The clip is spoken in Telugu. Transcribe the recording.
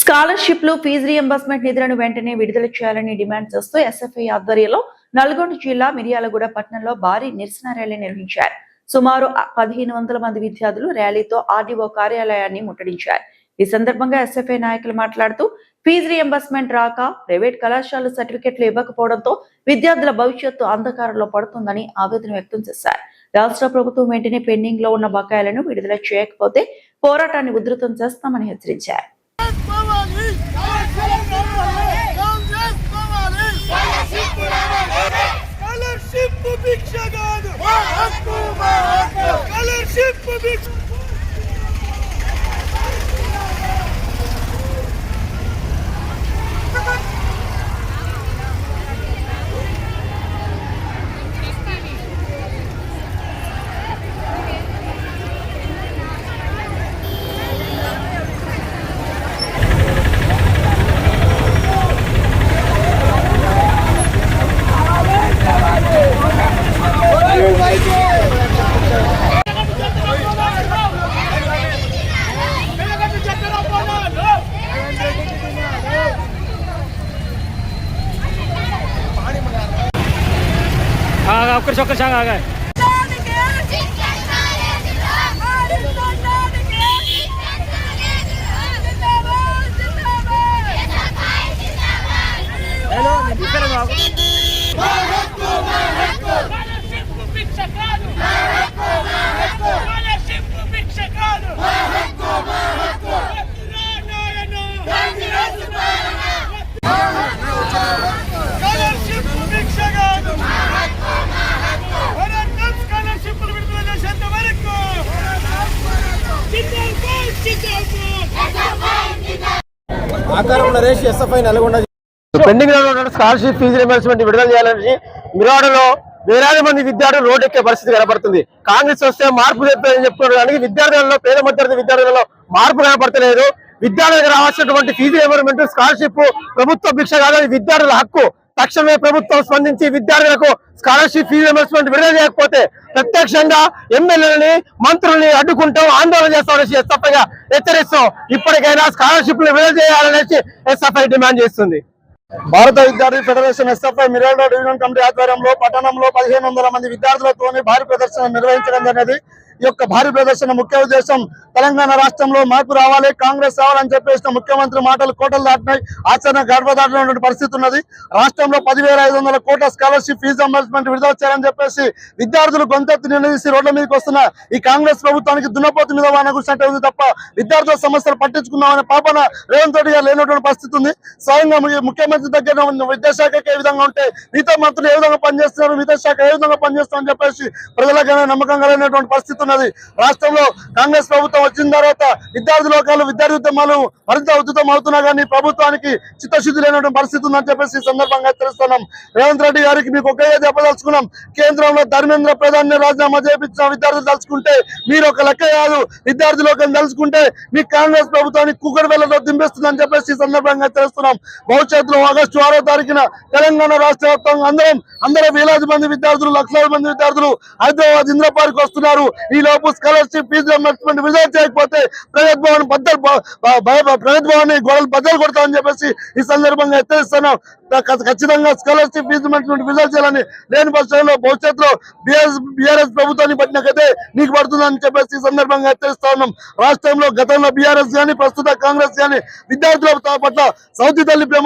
స్కాలర్షిప్లు ఫీజు రియంబర్స్మెంట్ నిధులను వెంటనే విడుదల చేయాలని డిమాండ్ చేస్తూ ఎస్ఎఫ్ఐ ఆధ్వర్యంలో నల్గొండ జిల్లా మిర్యాలగూడ పట్టణంలో భారీ నిరసన ర్యాలీ నిర్వహించారు. సుమారు 1500 మంది విద్యార్థులు ర్యాలీతో ఆర్డీఓ కార్యాలయాన్ని ముట్టడించారు. ఈ సందర్భంగా ఎస్ఎఫ్ఐ నాయకులు మాట్లాడుతూ ఫీజు రియంబర్స్మెంట్ రాక, ప్రైవేట్ కళాశాలలు సర్టిఫికెట్లు ఇవ్వకపోవడంతో విద్యార్థుల భవిష్యత్తు అంధకారంలో పడుతుందని ఆవేదన వ్యక్తం చేశారు. రాష్ట్ర ప్రభుత్వం వెంటనే పెండింగ్ లో ఉన్న బకాయిలను విడుదల చేయకపోతే పోరాటాన్ని ఉధృతం చేస్తామని హెచ్చరించారు. ఒక్కరి సంగ్ ఆకారం నరేష్ ఎస్ఎఫ్ఐ నల్గొండ పెండింగ్ లో ఉన్న స్కాలర్షిప్ ఫీజు రియంబర్స్మెంట్ విడుదల చేయాలని మిరాడలో వేలాది మంది విద్యార్థులు రోడ్డు ఎక్కే పరిస్థితి కనబడుతుంది. కాంగ్రెస్ వస్తే మార్పు చెప్తారని చెప్పుకోవడానికి విద్యార్థులలో పేద మధ్యతరగతి విద్యార్థులలో మార్పు కనబడతలేదు. విద్యార్థులకు రావాల్సినటువంటి ఫీజు రియంబర్స్మెంట్ స్కాలర్షిప్ ప్రభుత్వ భిక్ష కాదని విద్యార్థుల హక్కు. తక్షణమే ప్రభుత్వం స్పందించి విద్యార్థులకు స్కాలర్షిప్ ఫీజు రియంబర్స్మెంట్ విడుదల చేయకపోతే ప్రత్యక్షంగా ఎమ్మెల్యేలని మంత్రుల్ని అడ్డుకుంటాం, ఆందోళన చేస్తామనేసి ఎస్ఎఫ్ఐగా హెచ్చరిస్తాం. ఇప్పటికైనా స్కాలర్షిప్లు విడుదల చేయాలనేసి ఎస్ఎఫ్ఐ డిమాండ్ చేస్తుంది. భారత విద్యార్థి federation SFI Miryalaguda division committee ఆధ్వర్యంలో పట్టణంలో 1500 మంది విద్యార్థులతోని భారీ ప్రదర్శన నిర్వహించడం జరిగినది. ఈ యొక్క భారీ ప్రదర్శన ముఖ్య ఉద్దేశం తెలంగాణ రాష్ట్రంలో మార్పు రావాలి, కాంగ్రెస్ రావాలని చెప్పేసిన ముఖ్యమంత్రి మాటలు కోటలు దాటినాయి, ఆచరణ గడప దాటినటువంటి పరిస్థితి ఉన్నది. రాష్ట్రంలో 10,500 కోట్ల స్కాలర్షిప్ ఫీజు రియంబర్స్మెంట్ విడుదల చేయాలని చెప్పేసి విద్యార్థులు గొంతెత్తి నిలదీసి రోడ్ల మీదకి వస్తున్న ఈ కాంగ్రెస్ ప్రభుత్వానికి దున్నపోతు మీద వాన కూర్చున్నట్టే ఉంది తప్ప విద్యార్థుల సమస్యలు పట్టించుకుందామనే పాపన రేవంత్ రెడ్డి గారు లేనటువంటి పరిస్థితి ఉంది. స్వయంగా ముఖ్యమంత్రి దగ్గర విద్యాశాఖకి ఏ విధంగా ఉంటే మిగతా మంత్రులు ఏ విధంగా పనిచేస్తున్నారు, విద్యాశాఖ ఏ విధంగా పనిచేస్తారని చెప్పేసి ప్రజలకైనా నమ్మకం కలిగినటువంటి పరిస్థితి ఉన్నది. రాష్ట్రంలో కాంగ్రెస్ ప్రభుత్వం వచ్చిన తర్వాత విద్యార్థి లోకాలు విద్యార్థి ఉద్యమాలు మరింత ఉధృతం అవుతున్నా కానీ ప్రభుత్వానికి చిత్తశుద్ధి లేనటువంటి పరిస్థితి ఉందని చెప్పేసి సందర్భంగా తెలుస్తున్నాం. రేవంత్ రెడ్డి గారికి మీకు ఒకే చెప్పదలుచుకున్నాం, కేంద్రంలో ధర్మేంద్ర ప్రధాని రాజీనామా చేయించిన విద్యార్థులు తలుచుకుంటే మీరు ఒక లెక్క కాదు, విద్యార్థి లోకం తలుచుకుంటే మీ కాంగ్రెస్ ప్రభుత్వాన్ని కుక్కడి వేలతో దింపేస్తుందని చెప్పేసి సందర్భంగా తెలుస్తున్నాం. భవిష్యత్తులో ఆగస్టు 6వ తారీఖున తెలంగాణ రాష్ట్ర వ్యాప్తంగా అందరూ వేలాది మంది విద్యార్థులు, లక్షలాది మంది విద్యార్థులు హైదరాబాద్ ఇంద్రపార్క్ వస్తున్నారు. ఈ లోపు స్కాలర్షిప్ ఫీజు రియంబర్స్మెంట్ విడుదల చేయకపోతే ప్రైవేట్ భవన్ గోడలు బద్దలు కొడతామని చెప్పేసి ఈ సందర్భంగా హెచ్చరిస్తున్నాం. ఖచ్చితంగా స్కాలర్షిప్ ఫీజు రియంబర్స్మెంట్ విడుదల చేయాలని, లేని పక్షంలో భవిష్యత్తులో బీఆర్ఎస్ ప్రభుత్వాన్ని పట్టిన కదే నీకు పడుతుందని చెప్పేసి ఈ సందర్భంగా హెచ్చరిస్తా ఉన్నాం. రాష్ట్రంలో గతంలో బీఆర్ఎస్ కానీ ప్రస్తుత కాంగ్రెస్ కానీ విద్యార్థుల పట్ల సౌతి తల్లి ప్రేమ